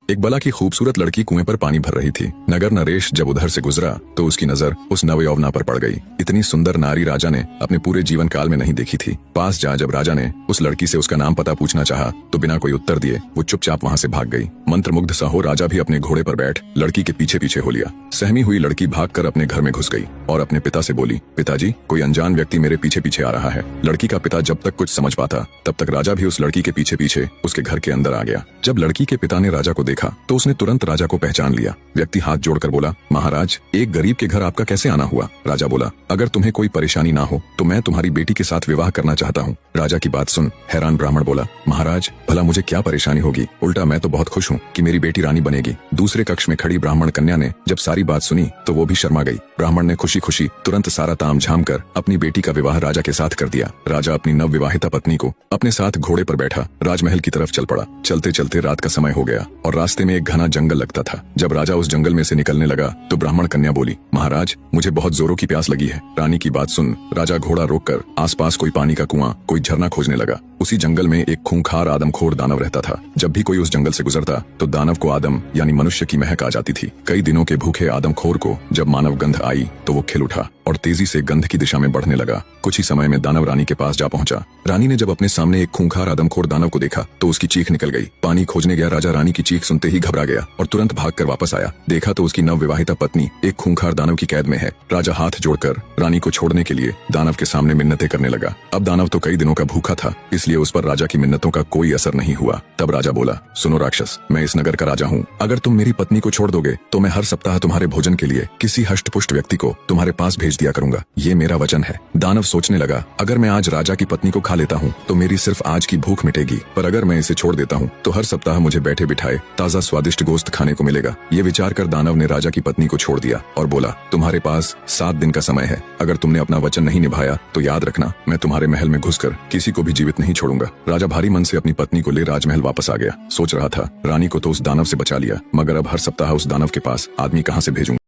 एक बला की खूबसूरत लड़की कुएं पर पानी भर रही थी। नगर नरेश जब उधर से गुजरा तो उसकी नजर उस नवयौवना पर पड़ गई। इतनी सुंदर नारी राजा ने अपने पूरे जीवन काल में नहीं देखी थी। पास जा जब राजा ने उस लड़की से उसका नाम पता पूछना चाहा तो बिना कोई उत्तर दिए वो चुपचाप वहाँ से भाग गई। मंत्रमुग्ध सा हो राजा भी अपने घोड़े पर बैठ लड़की के पीछे पीछे हो लिया। सहमी हुई लड़की भागकर अपने घर में घुस गई और अपने पिता से बोली, पिताजी, कोई अनजान व्यक्ति मेरे पीछे पीछे आ रहा है। लड़की का पिता जब तक कुछ समझ पाता तब तक राजा भी उस लड़की के पीछे पीछे उसके घर के अंदर आ गया। जब लड़की के पिता ने राजा को देखा तो उसने तुरंत राजा को पहचान लिया। व्यक्ति हाथ जोड़कर बोला, महाराज, एक गरीब के घर आपका कैसे आना हुआ? राजा बोला, अगर तुम्हें कोई परेशानी ना हो तो मैं तुम्हारी बेटी के साथ विवाह करना चाहता हूँ। राजा की बात सुन हैरान ब्राह्मण बोला, महाराज, भला मुझे क्या परेशानी होगी? उल्टा मैं तो बहुत खुश हूँ कि मेरी बेटी रानी बनेगी। दूसरे कक्ष में खड़ी ब्राह्मण कन्या ने जब सारी बात सुनी तो वो भी शर्मा गई। ब्राह्मण ने खुशी खुशी तुरंत सारा ताम झाम कर अपनी बेटी का विवाह राजा के साथ कर दिया। राजा अपनी नव विवाहिता पत्नी को अपने साथ घोड़े पर बैठा राजमहल की तरफ चल पड़ा। चलते चलते रात का समय हो गया और रास्ते में एक घना जंगल लगता था। जब राजा उस जंगल में से निकलने लगा तो ब्राह्मण कन्या बोली, महाराज, मुझे बहुत जोरों की प्यास लगी है। रानी की बात सुन राजा घोड़ा रोककर आसपास कोई पानी का कुआं, कोई झरना खोजने लगा। उसी जंगल में एक खूंखार आदमखोर दानव रहता था। जब भी कोई उस जंगल से गुजरता तो दानव को आदम यानी मनुष्य की महक आ जाती थी। कई दिनों के भूखे आदमखोर को जब मानव गंध आई तो वो खिल उठा और तेजी से गंध की दिशा में बढ़ने लगा। कुछ ही समय में दानव रानी के पास जा पहुंचा। रानी ने जब अपने सामने एक खूंखार आदमखोर दानव को देखा तो उसकी चीख निकल गई। पानी खोजने गया राजा रानी की चीख सुनते ही घबरा गया और तुरंत भागकर वापस आया। देखा तो उसकी नव विवाहिता पत्नी एक खूंखार दानव की कैद में है। राजा हाथ जोड़कर रानी को छोड़ने के लिए दानव के सामने मिन्नतें करने लगा। अब दानव तो कई दिनों का भूखा था, इसलिए उस पर राजा की मिन्नतों का कोई असर नहीं हुआ। तब राजा बोला, सुनो राक्षस, मैं इस नगर का राजा हूँ। अगर तुम मेरी पत्नी को छोड़ दोगे तो मैं हर सप्ताह तुम्हारे भोजन के लिए किसी हष्टपुष्ट व्यक्ति को तुम्हारे पास भेज दिया करूंगा। ये मेरा वचन है। दानव सोचने लगा, अगर मैं आज राजा की पत्नी को खा लेता हूँ तो मेरी सिर्फ आज की भूख मिटेगी, पर अगर मैं इसे छोड़ देता हूँ तो हर सप्ताह मुझे बैठे बिठाए ताजा स्वादिष्ट गोश्त खाने को मिलेगा। ये विचार कर दानव ने राजा की पत्नी को छोड़ दिया और बोला, तुम्हारे पास 7 दिन का समय है। अगर तुमने अपना वचन नहीं निभाया तो याद रखना, मैं तुम्हारे महल में घुसकर किसी को भी जीवित नहीं छोड़ूंगा। राजा भारी मन से अपनी पत्नी को ले राजमहल वापस आ गया। सोच रहा था, रानी को तो उस दानव से बचा लिया, मगर अब हर सप्ताह उस दानव के पास आदमी कहाँ से भेजूंगा।